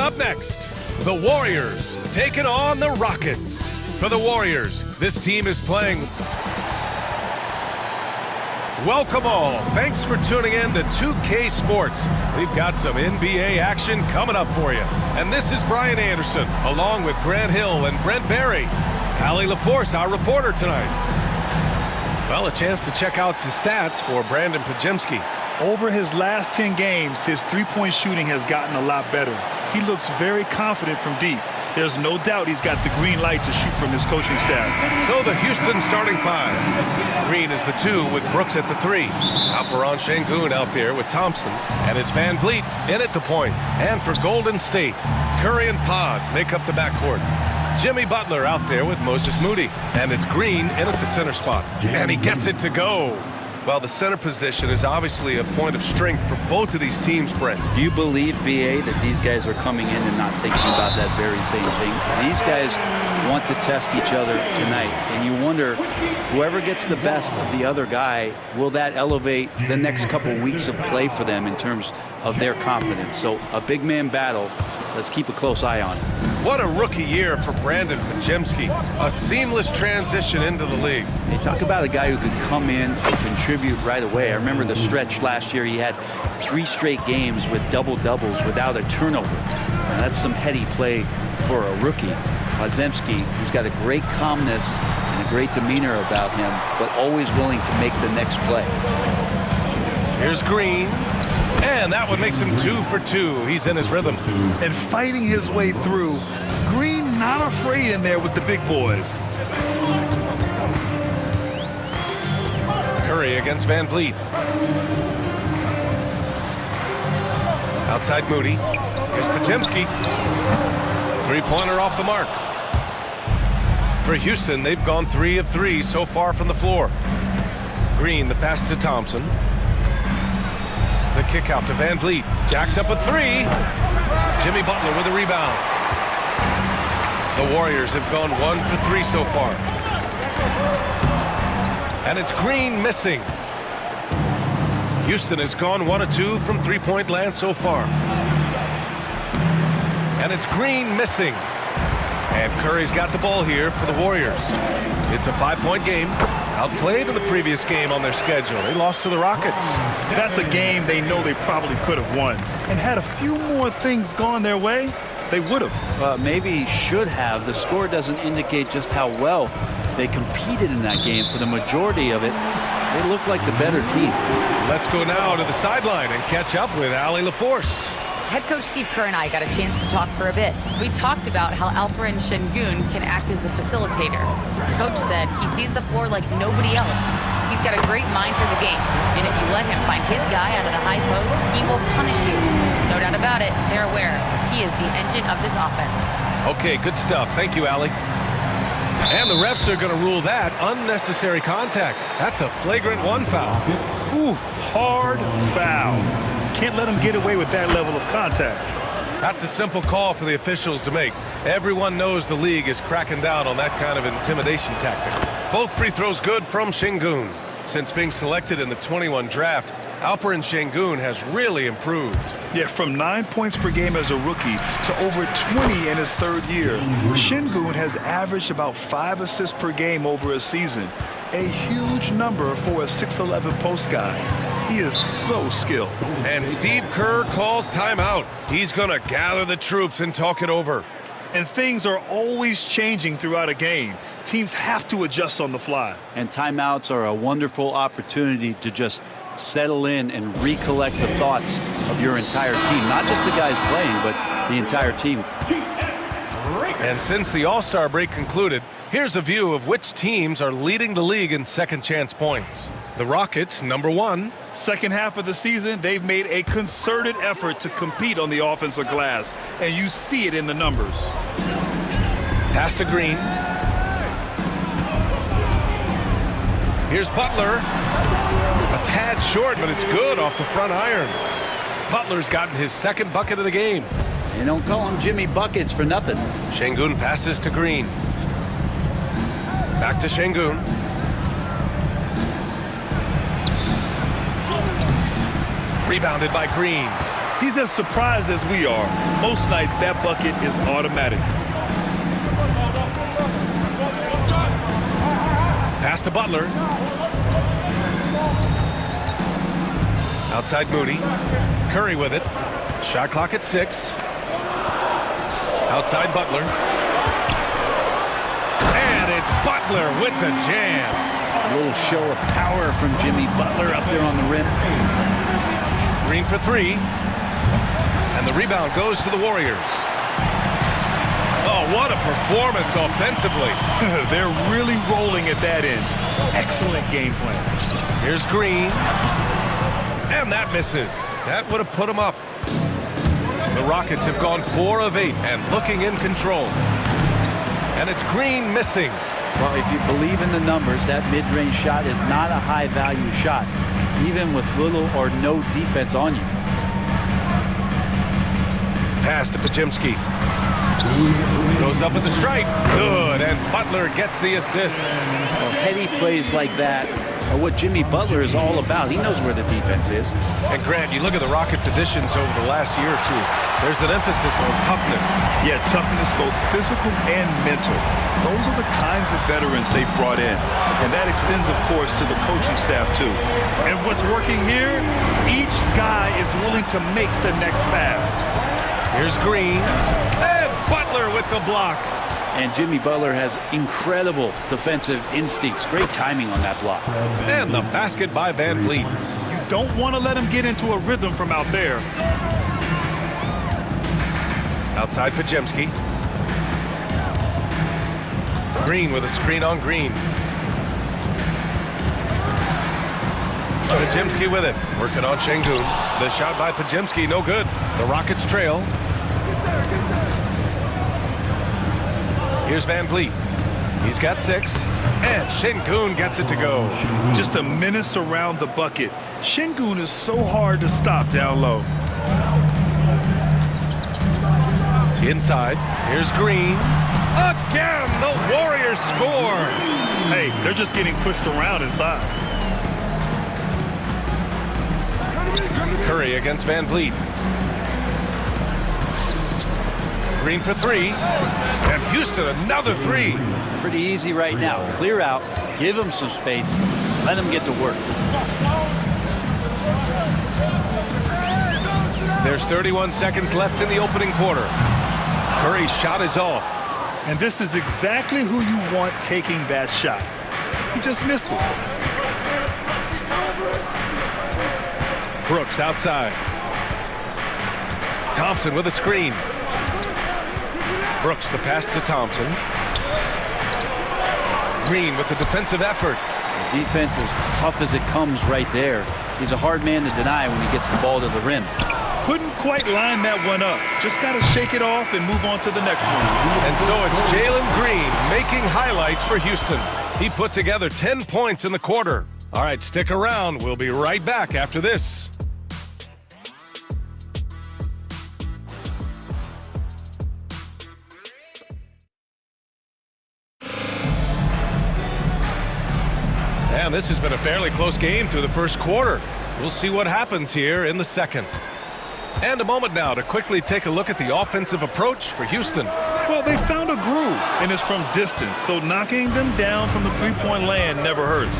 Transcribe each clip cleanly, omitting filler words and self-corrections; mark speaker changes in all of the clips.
Speaker 1: up next, the Warriors taking on the Rockets. For the Warriors, this team is playing. Welcome all. Thanks for tuning in to 2K Sports. We've got some NBA action coming up for you. And this is Brian Anderson, along with Grant Hill and Brent Barry. Allie LaForce, our reporter tonight. Well, a chance to check out some stats for Brandon Podziemski.
Speaker 2: Over his last 10 games, his three-point shooting has gotten a lot better. He looks very confident from deep. There's no doubt he's got the green light to shoot from his coaching staff.
Speaker 1: So the Houston starting five. Green is the 2 with Brooks at the 3. Alperen Sengun out there with Thompson. And it's Van Vliet in at the point. And for Golden State, Curry and Pods make up the backcourt. Jimmy Butler out there with Moses Moody. And it's Green in at the center spot. And he gets it to go. Well, the center position is obviously a point of strength for both of these teams, Brent.
Speaker 3: Do you believe, B.A., that these guys are coming in and not thinking about that very same thing? These guys want to test each other tonight. And you wonder, whoever gets the best of the other guy, will that elevate the next couple weeks of play for them in terms of their confidence? So a big man battle. Let's keep a close eye on it.
Speaker 1: What a rookie year for Brandon Podziemski. A seamless transition into the league.
Speaker 3: Hey, talk about a guy who could come in and contribute right away. I remember the stretch last year. He had 3 straight games with double-doubles without a turnover. Now, that's some heady play for a rookie. Podziemski, he's got a great calmness and a great demeanor about him, but always willing to make the next play.
Speaker 1: Here's Green. And that one makes him 2 for 2. He's in his rhythm.
Speaker 2: And fighting his way through. Green not afraid in there with the big boys.
Speaker 1: Curry against Van Vliet. Outside Moody. Here's Podziemski. 3-pointer off the mark. For Houston, they've gone 3 of 3 so far from the floor. Green, the pass to Thompson. The kick out to Van Vliet. Jacks up a 3. Jimmy Butler with a rebound. The Warriors have gone 1 for 3 so far. And it's Green missing. Houston has gone 1 of 2 from 3-point land so far. And it's Green missing. And Curry's got the ball here for the Warriors. It's a 5-point game. Outplayed in the previous game on their schedule. They lost to the Rockets.
Speaker 2: That's a game they know they probably could have won. And had a few more things gone their way, they would have.
Speaker 3: Maybe should have. The score doesn't indicate just how well they competed in that game. For the majority of it, they look like the better team.
Speaker 1: Let's go now to the sideline and catch up with Allie LaForce.
Speaker 4: Head coach Steve Kerr and I got a chance to talk for a bit. We talked about how Alperen Sengun can act as a facilitator. Coach said he sees the floor like nobody else. He's got a great mind for the game. And if you let him find his guy out of the high post, he will punish you. No doubt about it, they're aware. He is the engine of this offense.
Speaker 1: Okay, good stuff. Thank you, Allie. And the refs are going to rule that unnecessary contact. That's a flagrant 1 foul.
Speaker 2: Ooh, hard foul. Can't let him get away with that level of contact.
Speaker 1: That's a simple call for the officials to make. Everyone knows the league is cracking down on that kind of intimidation tactic. Both free throws good from Sengun. Since being selected in the 21 draft, Alperen Sengun has really improved.
Speaker 2: Yeah, from 9 points per game as a rookie to over 20 in his 3rd year. Sengun has averaged about 5 assists per game over a season. A huge number for a 6'11" post guy. He is so skilled.
Speaker 1: And Steve Kerr calls timeout. He's going to gather the troops and talk it over.
Speaker 2: And things are always changing throughout a game. Teams have to adjust on the fly.
Speaker 3: And timeouts are a wonderful opportunity to just settle in and recollect the thoughts of your entire team. Not just the guys playing, but the entire team.
Speaker 1: And since the All-Star break concluded, here's a view of which teams are leading the league in second chance points. The Rockets, number 1.
Speaker 2: Second half of the season, they've made a concerted effort to compete on the offensive glass, and you see it in the numbers.
Speaker 1: Pass to Green. Here's Butler. A tad short, but it's good off the front iron. Butler's gotten his 2nd bucket of the game.
Speaker 3: You don't call him Jimmy Buckets for nothing.
Speaker 1: Sengun passes to Green. Back to Sengun. Rebounded by Green.
Speaker 2: He's as surprised as we are. Most nights, that bucket is automatic.
Speaker 1: Pass to Butler. Outside Moody. Curry with it. Shot clock at 6. Outside Butler. And it's Butler with the jam.
Speaker 3: A little show of power from Jimmy Butler up there on the rim.
Speaker 1: Green for 3. And the rebound goes to the Warriors. Oh, what a performance offensively.
Speaker 2: They're really rolling at that end. Excellent game plan.
Speaker 1: Here's Green. And that misses. That would have put him up. The Rockets have gone 4 of 8 and looking in control. And it's Green missing.
Speaker 3: Well, if you believe in the numbers, that mid-range shot is not a high-value shot, even with little or no defense on you.
Speaker 1: Pass to Podziemski. Goes up with the strike. Good, and Butler gets the assist.
Speaker 3: Well, heady plays like that are what Jimmy Butler is all about. He knows where the defense is.
Speaker 1: And Grant, you look at the Rockets' additions over the last year or two. There's an emphasis on toughness.
Speaker 2: Yeah, toughness, both physical and mental. Those are the kinds of veterans they've brought in. And that extends, of course, to the coaching staff, too. And what's working here, each guy is willing to make the next pass.
Speaker 1: Here's Green. And Butler with the block.
Speaker 3: And Jimmy Butler has incredible defensive instincts. Great timing on that block.
Speaker 1: And the basket by Van Vliet.
Speaker 2: You don't want to let him get into a rhythm from out there.
Speaker 1: Outside Podziemski. Green with a screen on Green. Podziemski with it. Working on Şengün. The shot by Podziemski, no good. The Rockets trail. Here's Van Vliet. He's got 6. And Şengün gets it to go.
Speaker 2: Just a menace around the bucket. Şengün is so hard to stop down low.
Speaker 1: Inside. Here's Green. Again, the Warriors score.
Speaker 2: Hey, they're just getting pushed around inside.
Speaker 1: Curry against Van Vliet. Green for 3. And Houston another 3.
Speaker 3: Pretty easy right now. Clear out, give him some space, let him get to work.
Speaker 1: There's 31 seconds left in the opening quarter. Curry's shot is off.
Speaker 2: And this is exactly who you want taking that shot. He just missed it.
Speaker 1: Brooks outside. Thompson with a screen. Brooks the pass to Thompson. Green with the defensive effort.
Speaker 3: His defense is tough as it comes right there. He's a hard man to deny when he gets the ball to the rim.
Speaker 2: Couldn't quite line that one up. Just got to shake it off and move on to the next one.
Speaker 1: And so it's Jalen Green making highlights for Houston. He put together 10 points in the quarter. All right, stick around. We'll be right back after this. And this has been a fairly close game through the first quarter. We'll see what happens here in the second. And a moment now to quickly take a look at the offensive approach for Houston.
Speaker 2: Well, they found a groove, and it's from distance, so knocking them down from the three-point land never hurts.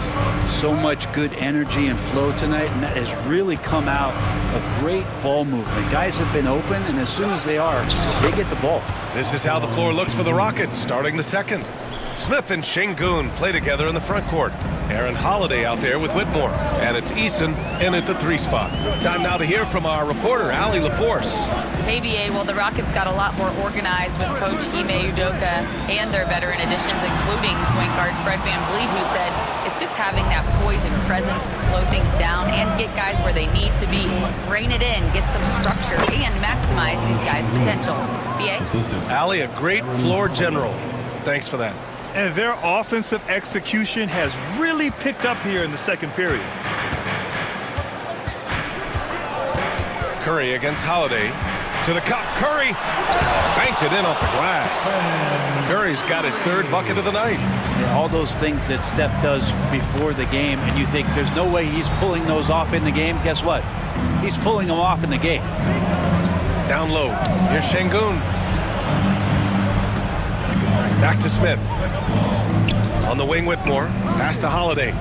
Speaker 3: So much good energy and flow tonight, and that has really come out of great ball movement. Guys have been open, and as soon as they are, they get the ball.
Speaker 1: This is how the floor looks for the Rockets starting the second. Smith and Şengün play together in the front court. Aaron Holiday out there with Whitmore. And it's Eason in at the 3 spot. Time now to hear from our reporter, Allie LaForce.
Speaker 4: Hey, BA, well, the Rockets got a lot more organized with Coach Ime Udoka and their veteran additions, including point guard Fred Van Vliet, who said it's just having that poise and presence to slow things down and get guys where they need to be. Rein it in, get some structure, and maximize these guys' potential. BA?
Speaker 1: Allie, a great floor general. Thanks for that.
Speaker 2: And their offensive execution has really picked up here in the second period.
Speaker 1: Curry against Holiday. To the cup, Curry banked it in off the glass. Curry's got his third bucket of the night.
Speaker 3: Yeah, all those things that Steph does before the game, and you think there's no way he's pulling those off in the game. Guess what? He's pulling them off in the game.
Speaker 1: Down low, here's Şengün. Back to Smith. On the wing, Whitmore. Pass to Holiday.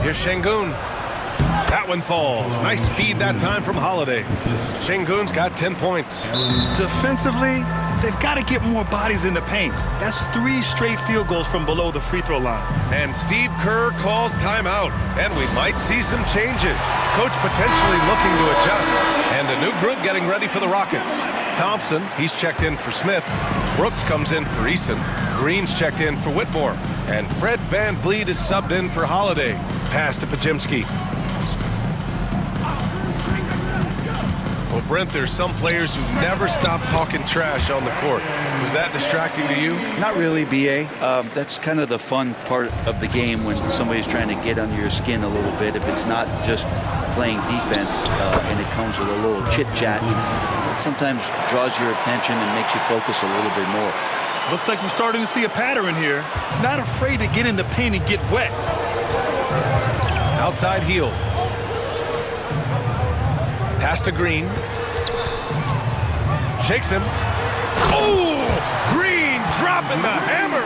Speaker 1: Here's Şengün. That one falls. Nice feed that time from Holiday. Şengün's got 10 points.
Speaker 2: Defensively, they've got to get more bodies in the paint. That's 3 straight field goals from below the free throw line.
Speaker 1: And Steve Kerr calls timeout. And we might see some changes. Coach potentially looking to adjust. And a new group getting ready for the Rockets. Thompson, he's checked in for Smith. Brooks comes in for Eason. Green's checked in for Whitmore. And Fred VanVleet is subbed in for Holiday. Pass to Podziemski. Well, Brent, there's some players who never stop talking trash on the court. Was that distracting to you?
Speaker 3: Not really, B.A. That's kind of the fun part of the game when somebody's trying to get under your skin a little bit. If it's not just playing defense and it comes with a little chit-chat, it sometimes draws your attention and makes you focus a little bit more.
Speaker 2: Looks like we're starting to see a pattern here. Not afraid to get in the paint and get wet.
Speaker 1: Outside heel. Pass to Green. Shakes him. Oh! Green dropping the hammer!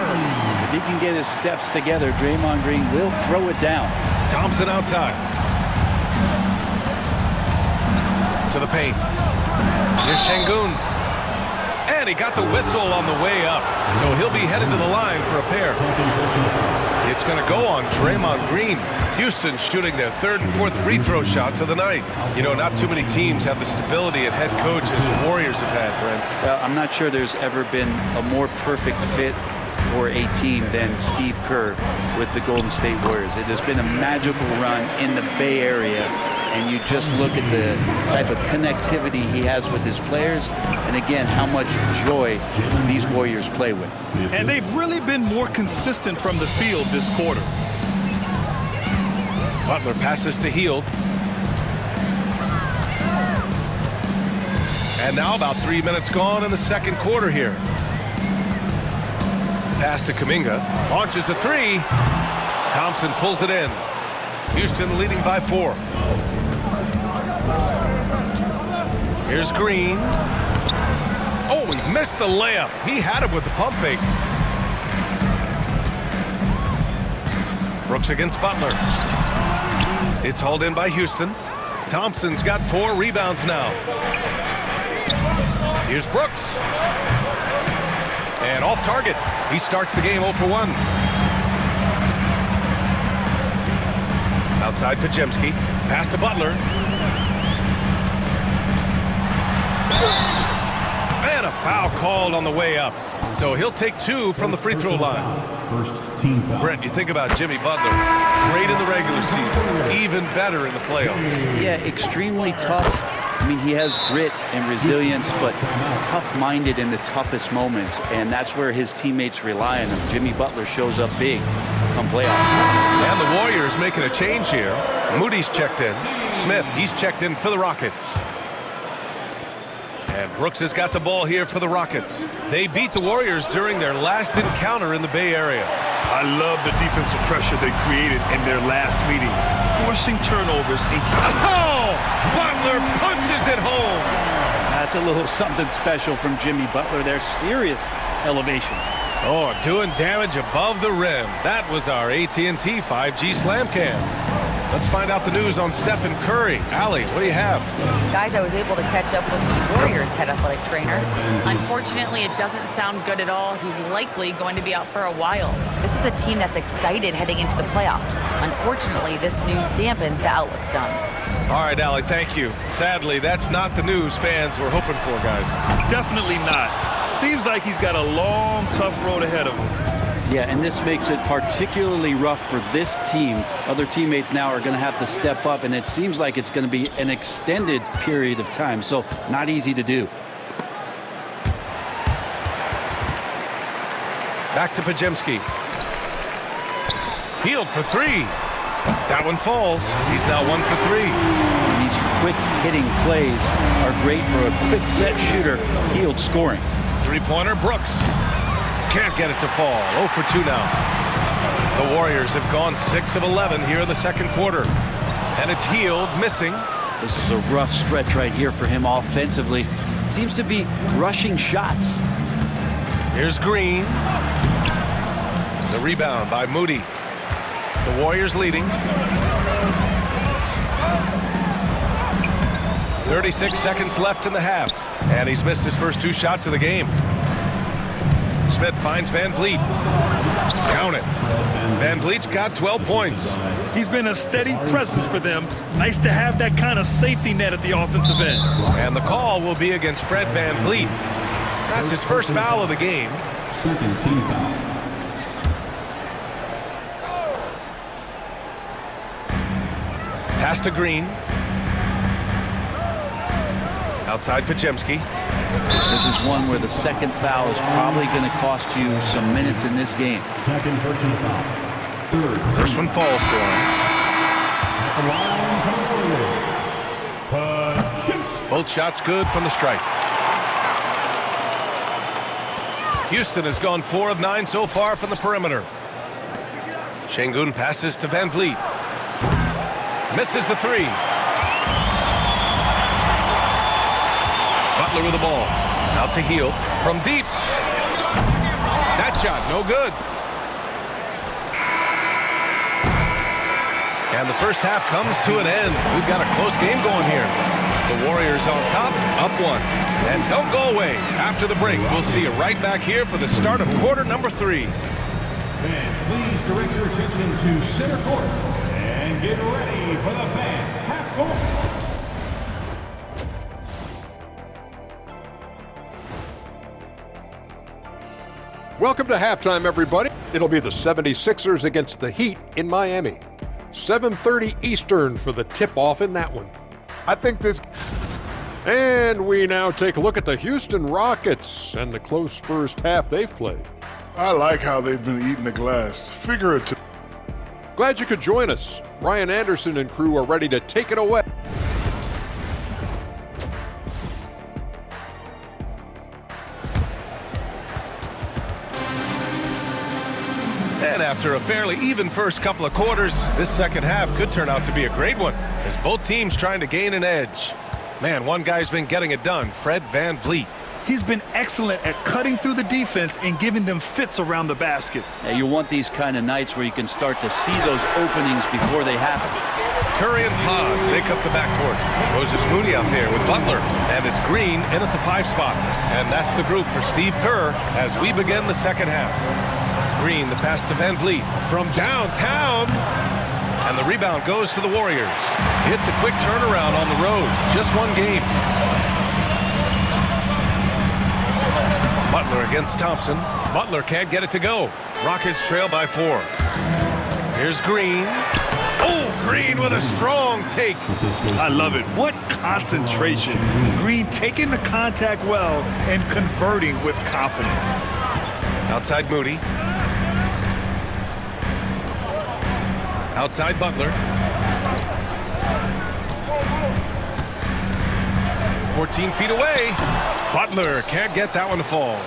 Speaker 3: If he can get his steps together, Draymond Green will throw it down.
Speaker 1: Thompson outside. To the paint. Here's Şengün. And he got the whistle on the way up. So he'll be headed to the line for a pair. It's going to go on Draymond Green. Houston shooting their 3rd and 4th free throw shots of the night. You know, not too many teams have the stability at head coach as the Warriors have had, Brent.
Speaker 3: Well, I'm not sure there's ever been a more perfect fit for a team than Steve Kerr with the Golden State Warriors. It has been a magical run in the Bay Area, and you just look at the type of connectivity he has with his players, and again, how much joy these Warriors play with.
Speaker 2: And they've really been more consistent from the field this quarter.
Speaker 1: Butler passes to Hield. And now about 3 minutes gone in the second quarter here. Pass to Kuminga. Launches a 3. Thompson pulls it in. Houston leading by 4. Here's Green. Oh, he missed the layup. He had it with the pump fake. Brooks against Butler. It's hauled in by Houston. Thompson's got 4 rebounds now. Here's Brooks. And off target. He starts the game 0 for 1. Outside Podziemski. Pass to Butler. And a foul called on the way up. So he'll take 2 from the free throw line.
Speaker 5: First team foul.
Speaker 1: Brent, you think about Jimmy Butler. Great in the regular season. Even better in the playoffs.
Speaker 3: Yeah, extremely tough. I mean, he has grit and resilience, but tough-minded in the toughest moments, and that's where his teammates rely on him. Jimmy Butler shows up big come playoff.
Speaker 1: And the Warriors making a change here. Moody's checked in. Smith, he's checked in for the Rockets. And Brooks has got the ball here for the Rockets. They beat the Warriors during their last encounter in the Bay Area.
Speaker 2: I love the defensive pressure they created in their last meeting, forcing turnovers and
Speaker 1: Oh! Butler punches it home!
Speaker 3: That's a little something special from Jimmy Butler there. Serious elevation.
Speaker 1: Oh, doing damage above the rim. That was our AT&T 5G Slam Cam. Let's find out the news on Stephen Curry. Allie, what do you have?
Speaker 4: Guys, I was able to catch up with the Warriors head athletic trainer. Unfortunately, it doesn't sound good at all. He's likely going to be out for a while. This is a team that's excited heading into the playoffs. Unfortunately, this news dampens the outlook some.
Speaker 1: All right, Allie, thank you. Sadly, that's not the news fans were hoping for, guys.
Speaker 2: definitely not. Seems like he's got a long, tough road ahead of him.
Speaker 3: Yeah, and this makes it particularly rough for this team. Other teammates now are going to have to step up, and it seems like it's going to be an extended period of time, so not easy to do.
Speaker 1: Back to Podziemski. Hield for 3. That one falls. He's now 1 for 3.
Speaker 3: And these quick hitting plays are great for a quick set shooter. Healed scoring.
Speaker 1: Three-pointer, Brooks. Can't get it to fall. 0 for 2 now. The Warriors have gone 6 of 11 here in the second quarter. And it's Hield missing.
Speaker 3: This is a rough stretch right here for him offensively. Seems to be rushing shots.
Speaker 1: Here's Green. The rebound by Moody. The Warriors leading. 36 seconds left in the half. And he's missed his first 2 shots of the game. Smith finds Van Vliet. Count it. Van Vliet's got 12 points.
Speaker 2: He's been a steady presence for them. Nice to have that kind of safety net at the offensive end.
Speaker 1: And the call will be against Fred Van Vliet. That's his first foul of the game.
Speaker 5: Second team foul.
Speaker 1: Pass to Green. Outside Podziemski.
Speaker 3: This is one where the second foul is probably going to cost you some minutes in this game.
Speaker 5: Second personal foul. Third.
Speaker 1: First one falls for him.
Speaker 5: At the line for the Warriors.
Speaker 1: Both shots good from the stripe. Houston has gone 4 of 9 so far from the perimeter. Şengün passes to Van Vliet. Misses the 3. Butler with the ball. Out to Hield from deep. That shot no good. And the first half comes to an end. We've got a close game going here. The Warriors on top, up 1. And don't go away. After the break, we'll see you right back here for the start of quarter number 3.
Speaker 5: Fans, please direct your attention to center court and get ready for the fan half court.
Speaker 6: Welcome to halftime, everybody. It'll be the 76ers against the Heat in Miami. 7:30 Eastern for the tip-off in that one.
Speaker 7: I think this...
Speaker 6: And we now take a look at the Houston Rockets and the close first half they've played.
Speaker 7: I like how they've been eating the glass. Figurative.
Speaker 6: Glad you could join us. Ryan Anderson and crew are ready to take it away.
Speaker 1: And after a fairly even first couple of quarters, this second half could turn out to be a great one as both teams trying to gain an edge. Man, one guy's been getting it done, Fred Van Vliet.
Speaker 2: He's been excellent at cutting through the defense and giving them fits around the basket.
Speaker 3: Now, you want these kind of nights where you can start to see those openings before they happen.
Speaker 1: Curry and Pods make up the backcourt. Moses Moody out there with Butler. And it's Green in at the 5 spot. And that's the group for Steve Kerr as we begin the second half. Green, the pass to Van Vliet from downtown. And the rebound goes to the Warriors. It's a quick turnaround on the road. Just one game. Butler against Thompson. Butler can't get it to go. Rockets trail by 4. Here's Green. Oh, Green with a strong take.
Speaker 2: I love it. What concentration. Green taking the contact well and converting with confidence.
Speaker 1: Outside Moody. Outside Butler. 14 feet away. Butler can't get that one to fall.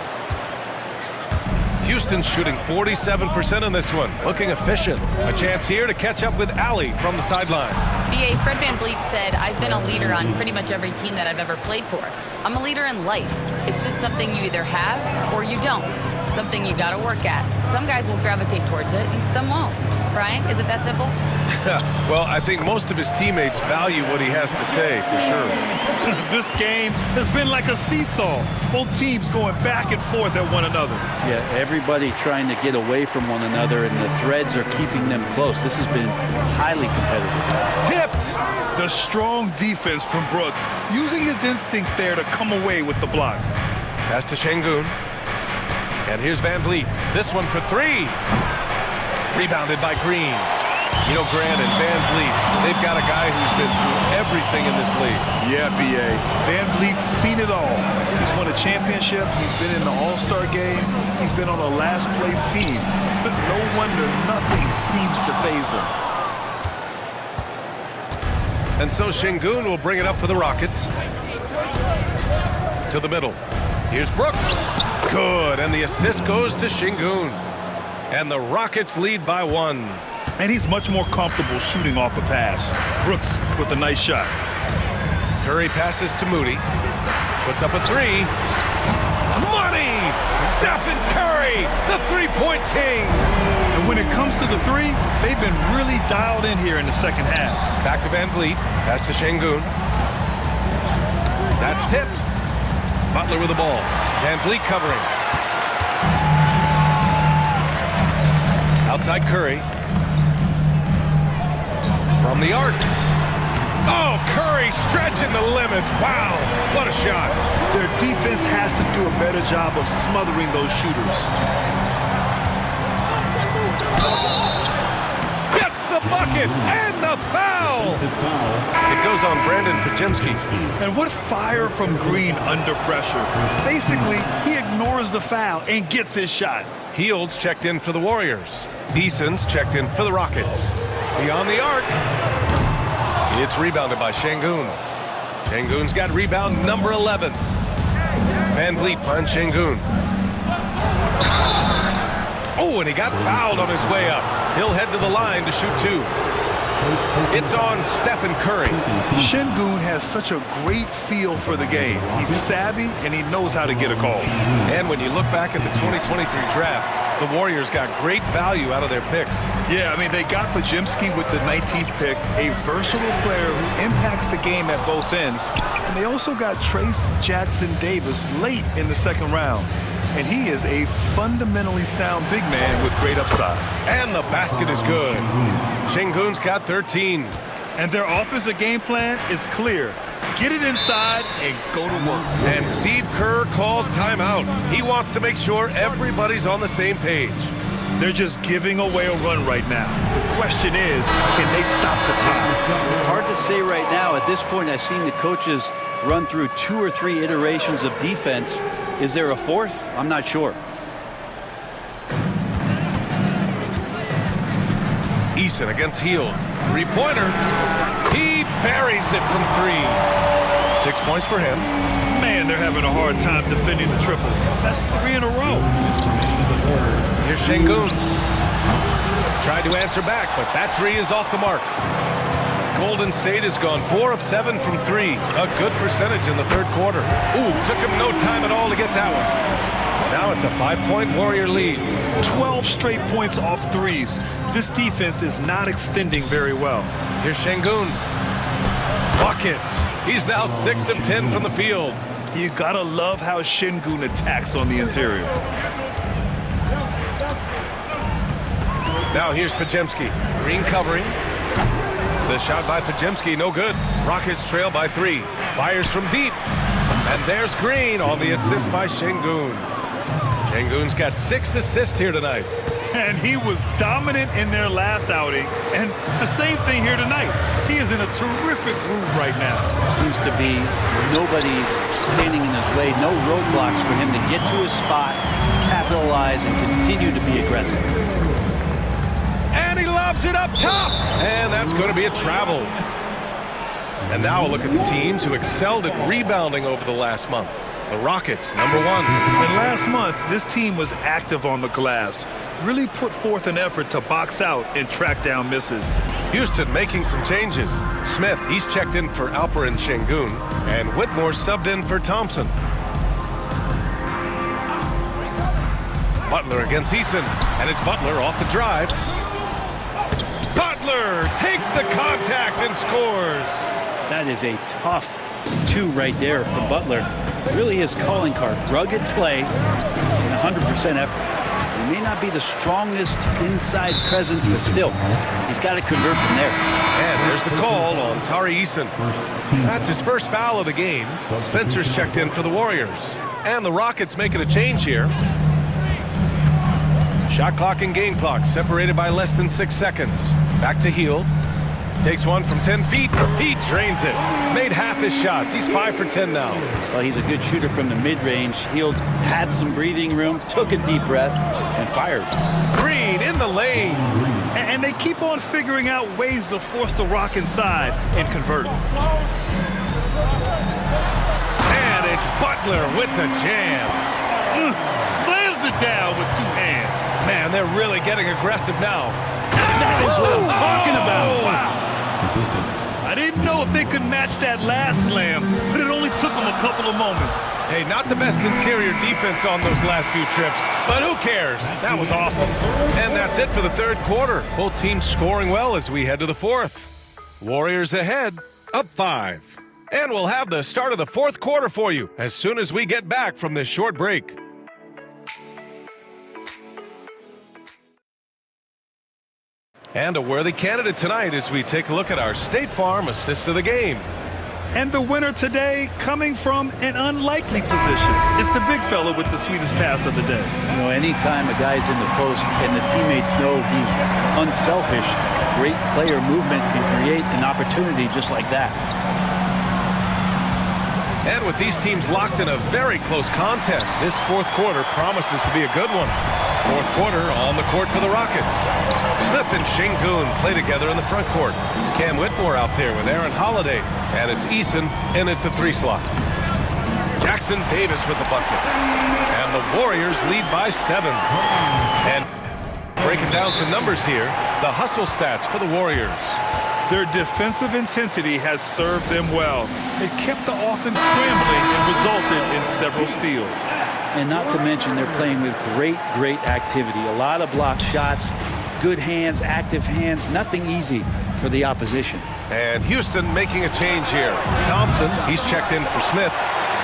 Speaker 1: Houston's shooting 47% in this one. Looking efficient. A chance here to catch up with Allie from the sideline.
Speaker 4: BA, Fred Van Vliet said, I've been a leader on pretty much every team that I've ever played for. I'm a leader in life. It's just something you either have or you don't. Something you gotta work at. Some guys will gravitate towards it and some won't. Brian, is it that simple?
Speaker 1: Well, I think most of his teammates value what he has to say, for sure.
Speaker 2: This game has been like a seesaw. Both teams going back and forth at one another.
Speaker 3: Yeah, everybody trying to get away from one another, and the threads are keeping them close. This has been highly competitive.
Speaker 2: Tipped. The strong defense from Brooks, using his instincts there to come away with the block.
Speaker 1: Pass to Şengün. And here's Van Vliet. This one for 3. Rebounded by Green. You know, Grant and Van Vliet, they've got a guy who's been through everything in this league.
Speaker 2: Yeah, B.A. Van Vliet's seen it all. He's won a championship. He's been in the All-Star game. He's been on a last-place team. But no wonder nothing seems to faze him.
Speaker 1: And so Şengün will bring it up for the Rockets. To the middle. Here's Brooks. Good, and the assist goes to Şengün. And the Rockets lead by 1.
Speaker 2: And he's much more comfortable shooting off a pass. Brooks with a nice shot.
Speaker 1: Curry passes to Moody. Puts up a 3. Money! Stephen Curry, the three-point king.
Speaker 2: And when it comes to the 3, they've been really dialed in here in the second half.
Speaker 1: Back to Van Vliet. Pass to Şengün. That's tipped. Butler with the ball. Van Vliet covering. Outside Curry. From the arc. Oh, Curry stretching the limits. Wow, what a shot.
Speaker 2: Their defense has to do a better job of smothering those shooters.
Speaker 1: Gets the bucket and the foul. It goes on Brandon Podziemski.
Speaker 2: And what fire from Green under pressure. Basically, he ignores the foul and gets his shot.
Speaker 1: Hields checked in for the Warriors. Eason's checked in for the Rockets. Beyond the arc. It's rebounded by Şengün. Şengün's got rebound number 11. Van Vliet finds Şengün. Oh, and he got fouled on his way up. He'll head to the line to shoot 2. It's on Stephen Curry.
Speaker 2: Şengün has such a great feel for the game. He's savvy and he knows how to get a call.
Speaker 1: And when you look back at the 2023 draft, the Warriors got great value out of their picks.
Speaker 2: Yeah, I mean, they got Podziemski with the 19th pick, a versatile player who impacts the game at both ends. And they also got Trace Jackson-Davis late in the second round. And he is a fundamentally sound big man with great upside.
Speaker 1: And the basket is good. Şengün's got 13.
Speaker 2: And their offensive game plan is clear. Get it inside and go to work.
Speaker 1: And Steve Kerr calls timeout. He wants to make sure everybody's on the same page.
Speaker 2: They're just giving away a run right now. The question is, can they stop the time?
Speaker 3: Hard to say right now. At this point, I've seen the coaches run through 2 or 3 iterations of defense. Is there a 4th? I'm not sure.
Speaker 1: Eason against Hield. Three-pointer. He buries it from 3. 6 points for him.
Speaker 2: Man, they're having a hard time defending the triple. That's 3 in a row.
Speaker 1: Here's Şengün. Tried to answer back, but that 3 is off the mark. Golden State has gone 4 of 7 from 3. A good percentage in the third quarter. Ooh, took him no time at all to get that one. Now it's a 5-point Warrior lead.
Speaker 2: 12 straight points off threes. This defense is not extending very well.
Speaker 1: Here's Şengün. Buckets. He's now 6 of 10 from the field.
Speaker 2: You gotta love how Şengün attacks on the interior.
Speaker 1: Now here's Podziemski. Green covering. The shot by Podziemski, no good. Rockets trail by 3. Fires from deep. And there's Green on the assist by Şengün. Şengün's got 6 assists here tonight.
Speaker 2: And he was dominant in their last outing. And the same thing here tonight. He is in a terrific groove right now.
Speaker 3: Seems to be nobody standing in his way, no roadblocks for him to get to his spot, capitalize, and continue to be aggressive.
Speaker 1: And he lobs it up top. And that's going to be a travel. And now we'll look at the teams who excelled at rebounding over the last month. The Rockets, number 1.
Speaker 2: And last month, this team was active on the glass. Really put forth an effort to box out and track down misses.
Speaker 1: Houston making some changes. Smith, he's checked in for Alperen Şengün. And Whitmore subbed in for Thompson. Butler against Eason. And it's Butler off the drive. Butler takes the contact and scores.
Speaker 3: That is a tough 2 right there for Butler. Really his calling card. Rugged play and 100% effort. He may not be the strongest inside presence, but still, he's got to convert from there.
Speaker 1: And there's the call on Tari Eason. That's his first foul of the game. Spencer's checked in for the Warriors. And the Rockets making a change here. Shot clock and game clock separated by less than 6 seconds. Back to Hield. Takes one from 10 feet. He drains it. Made half his shots. He's 5 for 10 now.
Speaker 3: Well, he's a good shooter from the mid-range. Hield had some breathing room, took a deep breath, and fired.
Speaker 1: Green in the lane.
Speaker 2: And they keep on figuring out ways to force the Rock inside and convert.
Speaker 1: And it's Butler with the jam.
Speaker 2: Slams it down with 2 hands.
Speaker 1: Man, they're really getting aggressive now.
Speaker 2: That is what I'm talking about. Wow.
Speaker 5: Resistant.
Speaker 2: I didn't know if they could match that last slam, but it only took them a couple of moments.
Speaker 1: Hey, not the best interior defense on those last few trips, but who cares? That was awesome. And that's it for the third quarter. Both teams scoring well as we head to the fourth. Warriors ahead, up 5. And we'll have the start of the fourth quarter for you as soon as we get back from this short break. And a worthy candidate tonight as we take a look at our State Farm assist of the game.
Speaker 2: And the winner today coming from an unlikely position. It's the big fella with the sweetest pass of the day.
Speaker 3: You know, anytime a guy's in the post and the teammates know he's unselfish, great player movement can create an opportunity just like that.
Speaker 1: And with these teams locked in a very close contest, this fourth quarter promises to be a good one. Fourth quarter on the court for the Rockets. Smith and Şengün play together in the front court. Cam Whitmore out there with Aaron Holiday. And it's Eason in at the 3 slot. Jackson Davis with the bucket. And the Warriors lead by 7. And breaking down some numbers here, the hustle stats for the Warriors.
Speaker 2: Their defensive intensity has served them well. It kept the offense scrambling and resulted in several steals.
Speaker 3: And not to mention they're playing with great activity. A lot of block shots, good hands, active hands, nothing easy for the opposition.
Speaker 1: And Houston making a change here. Thompson, he's checked in for Smith.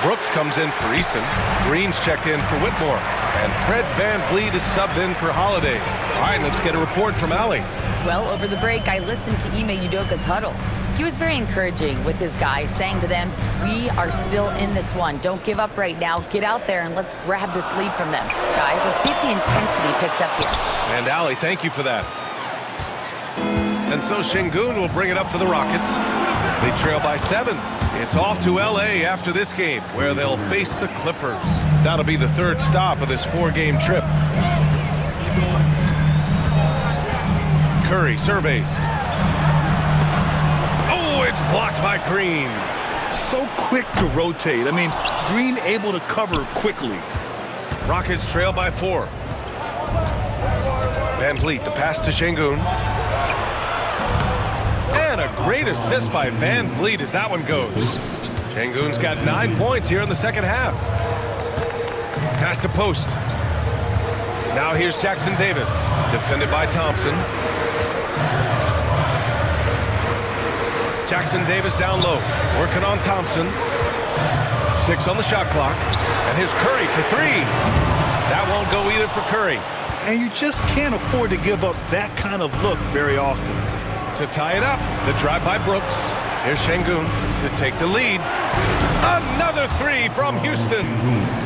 Speaker 1: Brooks comes in for Eason. Green's checked in for Whitmore. And Fred VanVleet is subbed in for Holiday. All right, let's get a report from Allie.
Speaker 4: Well, over the break, I listened to Ime Udoka's huddle. He was very encouraging with his guys, saying to them, we are still in this one. Don't give up right now. Get out there and let's grab this lead from them. Guys, let's see if the intensity picks up here.
Speaker 1: And Allie, thank you for that. And so Şengün will bring it up for the Rockets. They trail by 7. It's off to L.A. after this game, where they'll face the Clippers. That'll be the third stop of this 4-game trip. Curry surveys. Oh, it's blocked by Green.
Speaker 2: So quick to rotate. I mean, Green able to cover quickly.
Speaker 1: Rockets trail by 4. VanVleet, the pass to Şengün. And a great assist by VanVleet as that one goes. Şengün's got 9 points here in the second half. Pass to post. Now here's Jackson Davis, defended by Thompson. Jackson Davis down low, working on Thompson. 6 on the shot clock. And here's Curry for 3. That won't go either for Curry.
Speaker 2: And you just can't afford to give up that kind of look very often.
Speaker 1: To tie it up, the drive by Brooks. Here's Şengün to take the lead. Another 3 from Houston.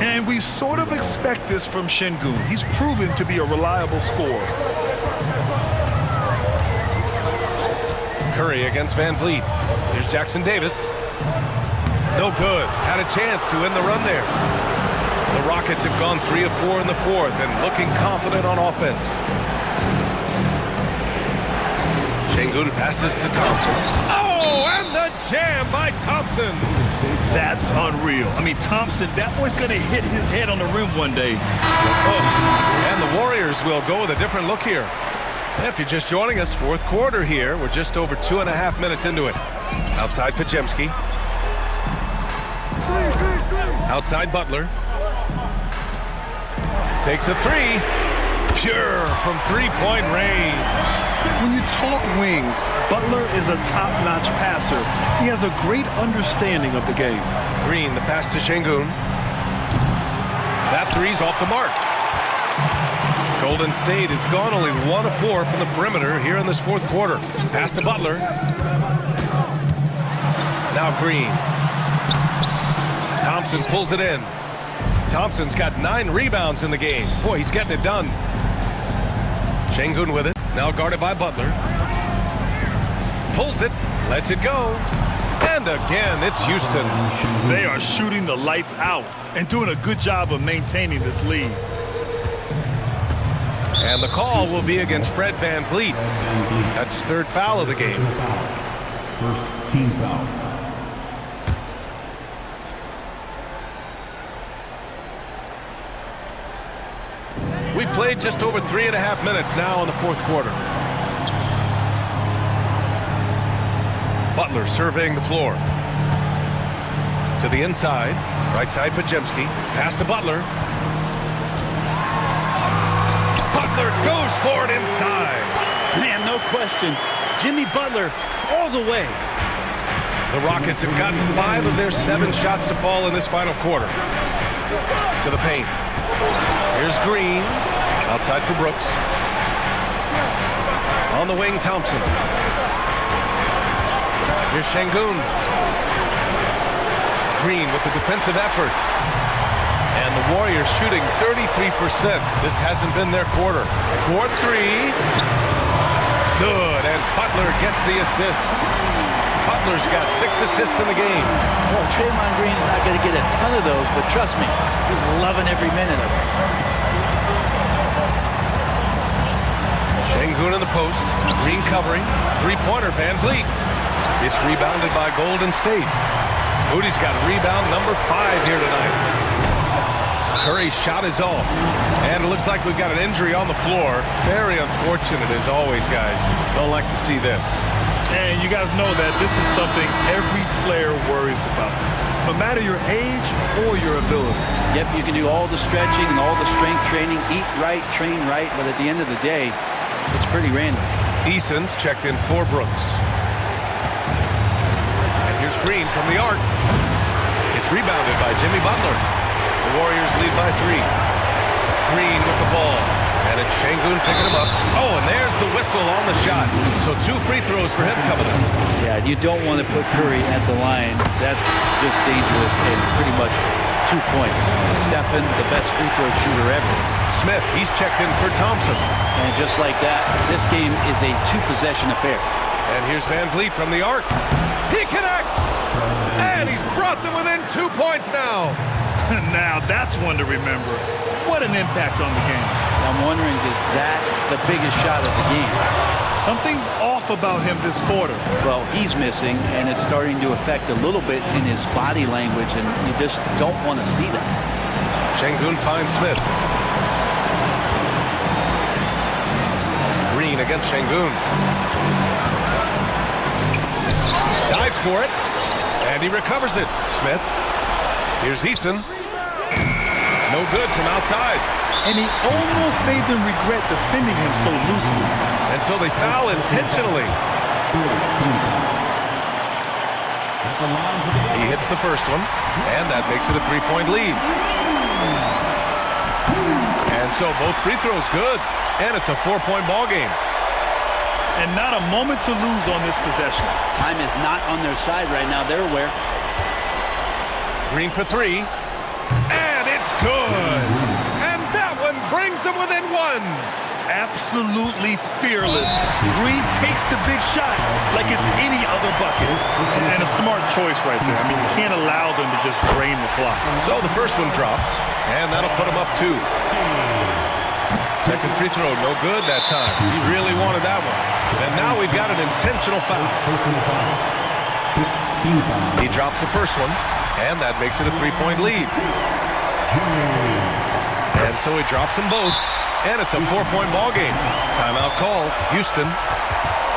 Speaker 2: And we sort of expect this from Şengün. He's proven to be a reliable scorer.
Speaker 1: Curry against VanVleet. Here's Jackson Davis. No good. Had a chance to end the run there. The Rockets have gone 3 of 4 in the fourth and looking confident on offense. Şengün passes to Thompson. Oh, and the jam by Thompson.
Speaker 2: That's unreal. I mean, Thompson, that boy's going to hit his head on the rim one day. Oh.
Speaker 1: And the Warriors will go with a different look here. If you're just joining us, fourth quarter here. We're just over 2.5 minutes into it. Outside Podziemski. Outside Butler. Takes a 3. Pure from 3-point range.
Speaker 2: When you talk wings, Butler is a top-notch passer. He has a great understanding of the game.
Speaker 1: Green, the pass to Şengün. That 3's off the mark. Golden State has gone only 1 of 4 from the perimeter here in this fourth quarter. Pass to Butler. Now Green. Thompson pulls it in. Thompson's got 9 rebounds in the game. Boy, he's getting it done. Şengün with it. Now guarded by Butler. Pulls it. Lets it go. And again, it's Houston.
Speaker 2: They are shooting the lights out and doing a good job of maintaining this lead.
Speaker 1: And the call will be against Fred VanVleet. That's his third foul of the game.
Speaker 5: First team foul.
Speaker 1: We played just over 3.5 minutes now in the fourth quarter. Butler surveying the floor. To the inside. Right side, Podziemski. Pass to Butler. Butler goes for it inside.
Speaker 3: Man, no question. Jimmy Butler all the way.
Speaker 1: The Rockets have gotten 5 of their 7 shots to fall in this final quarter. To the paint. Here's Green. Outside for Brooks. On the wing, Thompson. Here's Şengün. Green with the defensive effort. And the Warriors shooting 33%. This hasn't been their quarter. 4-3. Good, and Butler gets the assist. Butler's got 6 assists in the game.
Speaker 3: Well, Draymond Green's not going to get a ton of those, but trust me, he's loving every minute of it.
Speaker 1: Şengün in the post. Green covering. Three-pointer, VanVleet. It's rebounded by Golden State. Moody's got rebound number 5 here tonight. Curry's shot is off. And it looks like we've got an injury on the floor. Very unfortunate as always, guys. Don't like to see this.
Speaker 2: And you guys know that this is something every player worries about. No matter your age or your ability.
Speaker 3: Yep, you can do all the stretching and all the strength training, eat right, train right, but at the end of the day, it's pretty random.
Speaker 1: Eason's checked in for Brooks. And here's Green from the arc. It's rebounded by Jimmy Butler. The Warriors lead by 3. Green with the ball. And it's Şengün picking him up. Oh, and there's the whistle on the shot. So 2 free throws for him coming up.
Speaker 3: Yeah, you don't want to put Curry at the line. That's just dangerous and pretty much 2 points. Stephen, the best free throw shooter ever.
Speaker 1: Smith, he's checked in for Thompson.
Speaker 3: And just like that, this game is a 2-possession affair.
Speaker 1: And here's VanVleet from the arc. He connects! And he's brought them within 2 points now.
Speaker 2: Now that's one to remember. What an impact on the game.
Speaker 3: I'm wondering, is that the biggest shot of the game?
Speaker 2: Something's off about him this quarter.
Speaker 3: Well, he's missing, and it's starting to affect a little bit in his body language, and you just don't want to see that.
Speaker 1: Şengün finds Smith. Green against Şengün. Dives for it, and he recovers it. Smith. Here's Eason. No good from outside.
Speaker 2: And he almost made them regret defending him so loosely.
Speaker 1: And so they foul intentionally. He hits the first one, and that makes it a 3-point lead. And so both free throws good, and it's a 4-point ball game.
Speaker 2: And not a moment to lose on this possession.
Speaker 3: Time is not on their side right now. They're aware.
Speaker 1: Green for 3, and it's good. And that one brings them within 1.
Speaker 2: Absolutely fearless. Green takes the big shot like it's any other bucket. And a smart choice right there. I mean, you can't allow them to just drain the clock.
Speaker 1: So the first one drops, and that'll put him up 2. Second free throw, no good that time. He really wanted that one. And now we've got an intentional foul. He drops the first one, and that makes it a 3-point lead. And so he drops them both, and it's a 4-point ball game. Timeout call, Houston.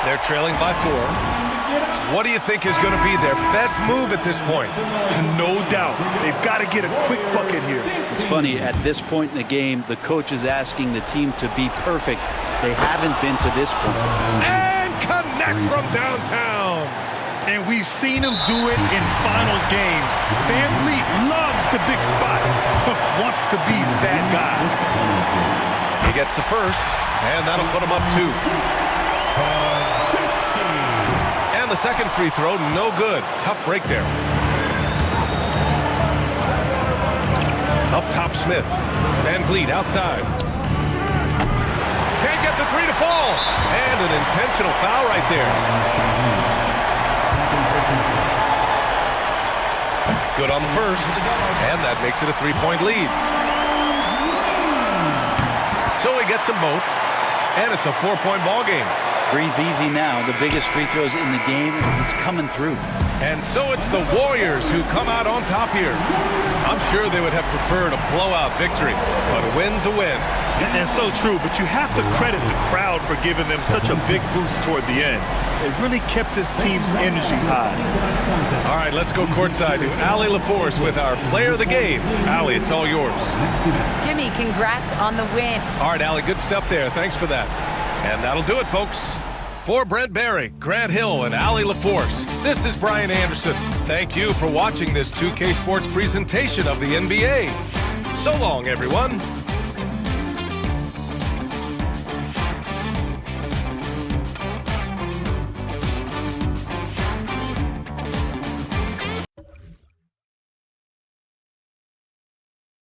Speaker 1: They're trailing by 4. What do you think is going to be their best move at this point?
Speaker 2: No doubt. They've got to get a quick bucket here.
Speaker 3: It's funny, at this point in the game, the coach is asking the team to be perfect. They haven't been to this point.
Speaker 1: And connects from downtown.
Speaker 2: And we've seen him do it in finals games. VanVleet loves the big spot. Wants to be that guy.
Speaker 1: He gets the first, and that'll put him up 2. And the second free throw, no good. Tough break there. Up top, Smith. VanVleet outside. Can't get the 3 to fall. And an intentional foul right there. Good on the first, and that makes it a 3-point lead. So he gets them both, and it's a 4-point ball game.
Speaker 3: Breathe easy now. The biggest free throws in the game, and he's coming through.
Speaker 1: And so it's the Warriors who come out on top here. I'm sure they would have preferred a blowout victory, but a win's a win.
Speaker 2: And so true, but you have to credit the crowd for giving them such a big boost toward the end. It really kept this team's energy high.
Speaker 1: All right, let's go courtside to Allie LaForce with our player of the game. Allie, it's all yours.
Speaker 4: Jimmy, congrats on the win.
Speaker 1: All right, Allie, good stuff there. Thanks for that. And that'll do it, folks. For Brent Barry, Grant Hill, and Allie LaForce, this is Brian Anderson. Thank you for watching this 2K Sports presentation of the NBA. So long, everyone.